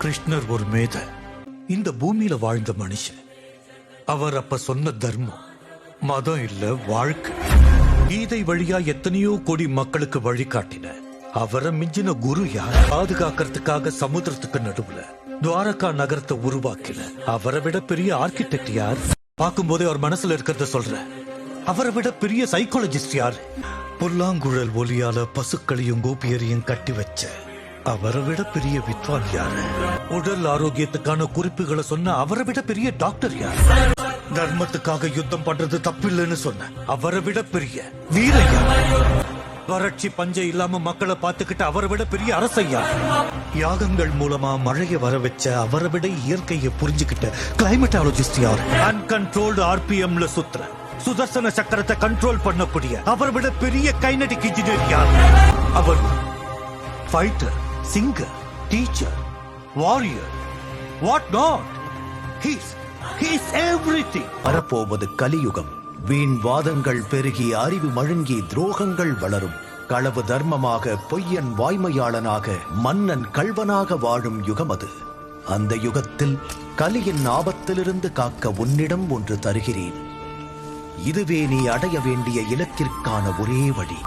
கிருஷ்ணர் ஒரு மேத இந்த பூமியில வாழ்ந்த மனுஷன். அவர் அப்ப சொன்ன தர்மம் மதம் இல்ல, வாழ்க்கை. கீதை வழியா எத்தனையோ கோடி மக்களுக்கு வழிகாட்டின அவரை மிஞ்சின குரு யார்? பாதுகாக்கிறதுக்காக சமுத்திரத்துக்கு நடுவுல துவாரகா நகரத்தை உருவாக்கின அவரை விட பெரிய ஆர்கிடெக்ட் யார்? பார்க்கும் போதே அவர் மனசுல இருக்கிறத சொல்ற. அவரை விட பெரிய சைக்காலஜிஸ்ட் யார்? புல்லாங்குழல் ஒலியால பசுக்களையும் கோபியரையும் கட்டி வச்ச அவரை விட பெரிய வித்வான் யாரு? உடல் ஆரோக்கியத்துக்கான குறிப்புகளை சொன்ன அவரை விட பெரிய டாக்டர் யார்? தர்மத்துக்காக யுத்தம் பண்றது தப்பில்லைன்னு சொன்ன அவரை விட பெரிய வீரையா? வறட்சி பஞ்சை இல்லாம மக்களை பார்த்துக்கிட்டு அவரை விட பெரிய அரசையா? யாகங்கள் மூலமா மழையை வர வச்ச அவரை விட இயற்கையை புரிஞ்சுக்கிட்ட கிளைமேட்டாலஜிஸ்ட் யார்? அன்கண்ட்ரோல்டு ஆர்பிஎம்ல சுத்துற சுதர்சன சக்கரத்தை கண்ட்ரோல் பண்ணக்கூடிய அவரை விட பெரிய கைனடிக் இன்ஜினியர் யார்? அவர் fighter, singer, teacher, warrior, what not. He's everything. வரப்போவது கலியுகம். வீண் வாதங்கள் பெருகி அறிவு மழுங்கி துரோகங்கள் வளரும். களவு தர்மமாக பொய்யன் வாய்மையாளனாக மன்னன் கள்வனாக வாழும் யுகம் அது. அந்த யுகத்தில் கலியின் ஆபத்திலிருந்து காக்க உன்னிடம் ஒன்று தருகிறேன். இதுவே நீ அடைய வேண்டிய இலக்கிற்கான ஒரே வழி.